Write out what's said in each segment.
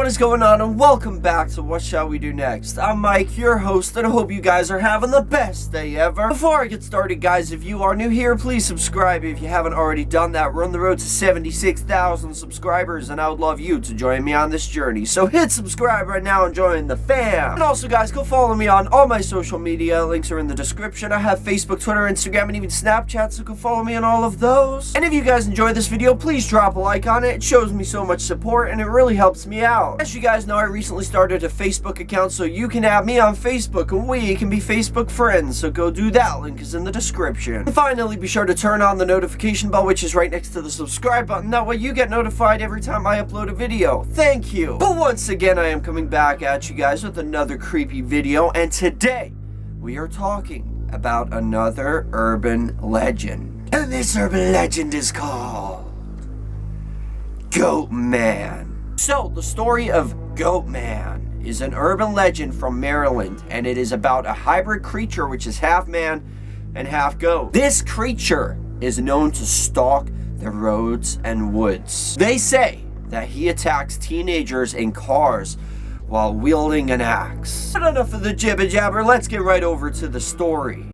what is going on, and welcome back to What Shall We Do Next. I'm Mike, your host, and I hope you guys are having the best day ever. Before I get started, guys, if you are new here, please subscribe if you haven't already done that. We're on the road to 76,000 subscribers, and I would love you to join me on this journey. So hit subscribe right now and join the fam. And also, guys, go follow me on all my social media. Links are in the description. I have Facebook, Twitter, Instagram, and even Snapchat, so go follow me on all of those. And if you guys enjoyed this video, please drop a like on it. It shows me so much support, and it really helps me out. As you guys know, I recently started a Facebook account, so you can add me on Facebook, and we can be Facebook friends, so go do that. Link is in the description. And finally, be sure to turn on the notification bell, which is right next to the subscribe button. That way you get notified every time I upload a video. Thank you. But once again, I am coming back at you guys with another creepy video, and today we are talking about another urban legend. And this urban legend is called GOATMAN. So, the story of GOATMAN is an urban legend from Maryland, and it is about a hybrid creature which is half man and half goat. This creature is known to stalk the roads and woods. They say that he attacks teenagers in cars while wielding an axe. But enough of the jibber jabber, let's get right over to the story.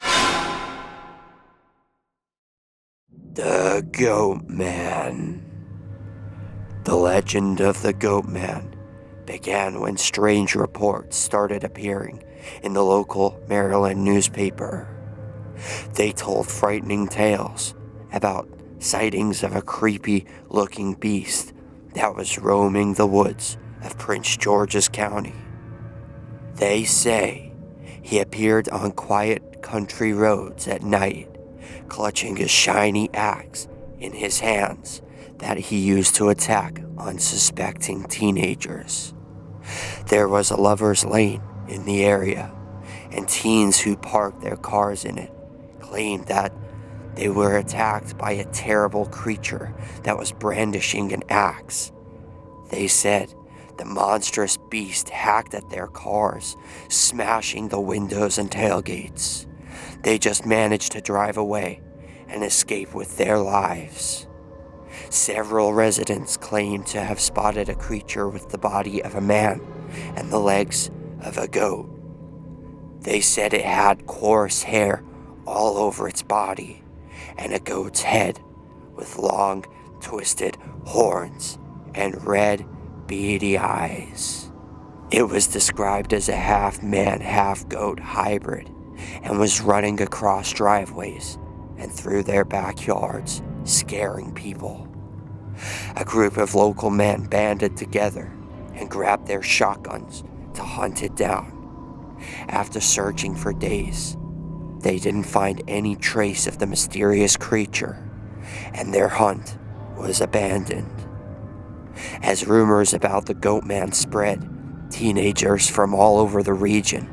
The GOATMAN. The legend of the GOATMAN began when strange reports started appearing in the local Maryland newspaper. They told frightening tales about sightings of a creepy-looking beast that was roaming the woods of Prince George's County. They say he appeared on quiet country roads at night, clutching a shiny axe in his hands that he used to attack unsuspecting teenagers. There was a lover's lane in the area, and teens who parked their cars in it claimed that they were attacked by a terrible creature that was brandishing an axe. They said the monstrous beast hacked at their cars, smashing the windows and tailgates. They just managed to drive away and escape with their lives. Several residents claimed to have spotted a creature with the body of a man and the legs of a goat. They said it had coarse hair all over its body and a goat's head with long, twisted horns and red, beady eyes. It was described as a half-man, half-goat hybrid and was running across driveways and through their backyards, scaring people. A group of local men banded together and grabbed their shotguns to hunt it down. After searching for days, they didn't find any trace of the mysterious creature, and their hunt was abandoned. As rumors about the GOATMAN spread, teenagers from all over the region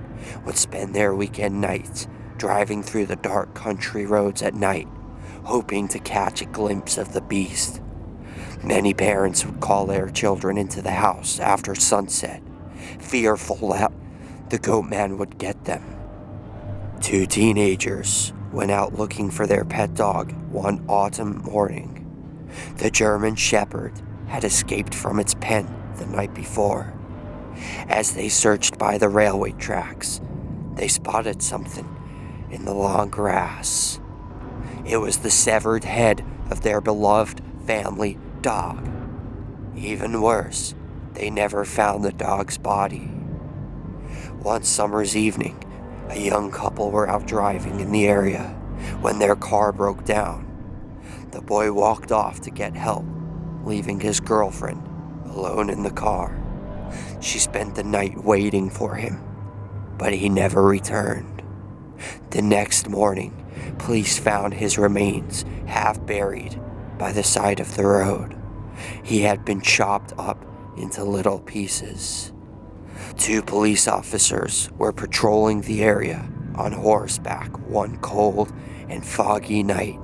would spend their weekend nights driving through the dark country roads at night, hoping to catch a glimpse of the beast. Many parents would call their children into the house after sunset, fearful that the GOATMAN would get them. Two teenagers went out looking for their pet dog one autumn morning. The German Shepherd had escaped from its pen the night before. As they searched by the railway tracks, they spotted something in the long grass. It was the severed head of their beloved family dog. Even worse, they never found the dog's body. One summer's evening, a young couple were out driving in the area when their car broke down. The boy walked off to get help, leaving his girlfriend alone in the car. She spent the night waiting for him, but he never returned. The next morning, police found his remains half buried by the side of the road. He had been chopped up into little pieces. Two police officers were patrolling the area on horseback one cold and foggy night.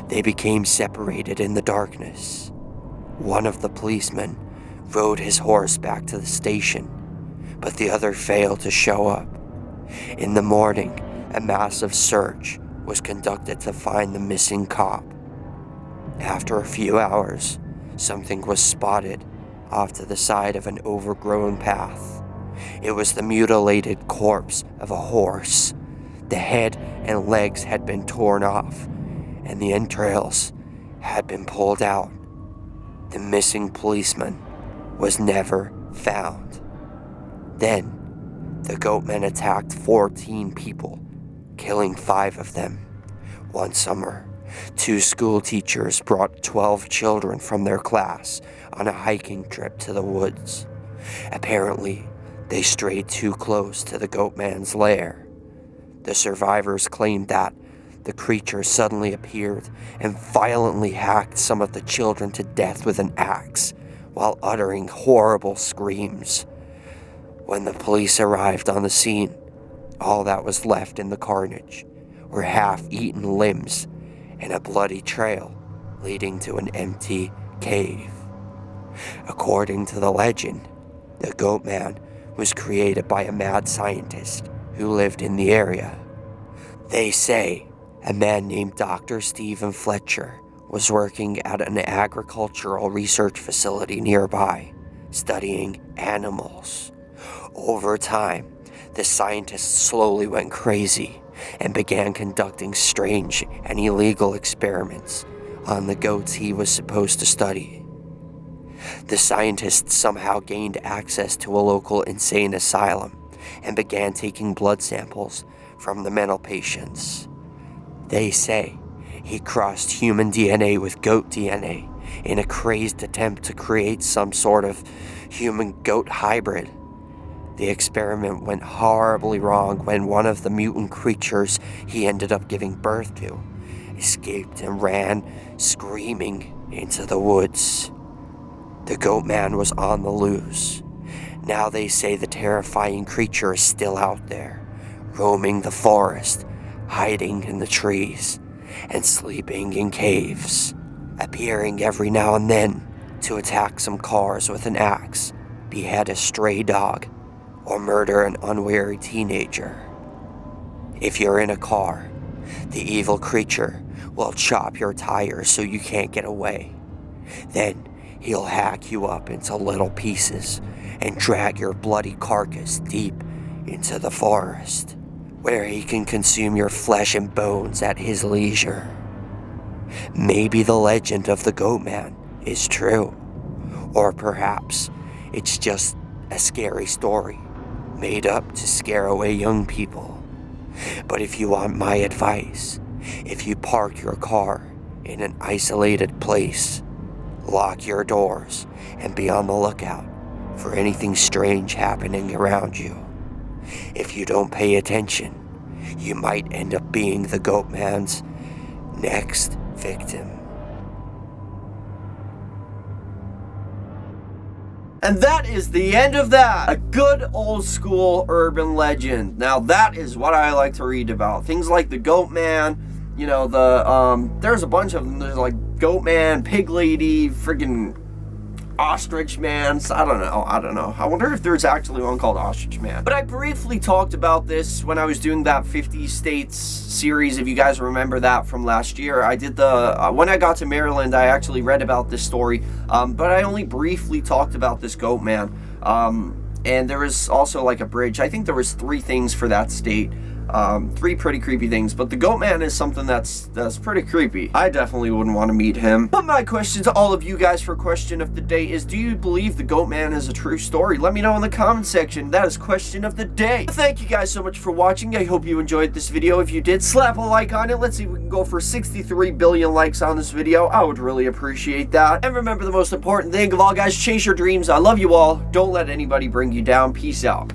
They became separated in the darkness. One of the policemen rode his horse back to the station, but the other failed to show up. In the morning, a massive search was conducted to find the missing cop. After a few hours, something was spotted off to the side of an overgrown path. It was the mutilated corpse of a horse. The head and legs had been torn off, and the entrails had been pulled out. The missing policeman was never found. Then, the Goatman attacked 14 people, killing 5 of them. One summer, 2 school teachers brought 12 children from their class on a hiking trip to the woods. Apparently, they strayed too close to the Goatman's lair. The survivors claimed that the creature suddenly appeared and violently hacked some of the children to death with an axe while uttering horrible screams. When the police arrived on the scene, all that was left in the carnage were half-eaten limbs and a bloody trail leading to an empty cave. According to the legend, the Goatman was created by a mad scientist who lived in the area. They say a man named Dr. Stephen Fletcher was working at an agricultural research facility nearby, studying animals. Over time, the scientist slowly went crazy and began conducting strange and illegal experiments on the goats he was supposed to study. The scientist somehow gained access to a local insane asylum and began taking blood samples from the mental patients. They say he crossed human DNA with goat DNA in a crazed attempt to create some sort of human-goat hybrid. The experiment went horribly wrong when one of the mutant creatures he ended up giving birth to escaped and ran screaming into the woods. The Goatman was on the loose. Now they say the terrifying creature is still out there, roaming the forest, hiding in the trees, and sleeping in caves, appearing every now and then to attack some cars with an axe, behead a stray dog, or murder an unwary teenager. If you're in a car, the evil creature will chop your tires so you can't get away. Then he'll hack you up into little pieces and drag your bloody carcass deep into the forest, where he can consume your flesh and bones at his leisure. Maybe the legend of the Goatman is true, or perhaps it's just a scary story made up to scare away young people. But if you want my advice, if you park your car in an isolated place, lock your doors and be on the lookout for anything strange happening around you. If you don't pay attention, you might end up being the Goatman's next victim. And that is the end of that. A good old school urban legend. Now that is what I like to read about. Things like the Goatman, you know, there's a bunch of them. There's like Goatman, Pig Lady, friggin' Ostrich Man. I don't know. I wonder if there's actually one called Ostrich Man. But I briefly talked about this when I was doing that 50 States series, if you guys remember that from last year. I did when I got to Maryland, I actually read about this story, but I only briefly talked about this Goatman. And there was also like a bridge. I think there was 3 things for that state. 3 pretty creepy things, but the Goatman is something that's pretty creepy. I definitely wouldn't want to meet him. But my question to all of you guys for question of the day is, do you believe the Goatman is a true story? Let me know in the comment section. That is question of the day. Thank you guys so much for watching. I hope you enjoyed this video. If you did, slap a like on it. Let's see if we can go for 63 billion likes on this video. I would really appreciate that. And remember, the most important thing of all, guys, chase your dreams. I love you all. Don't let anybody bring you down. Peace out.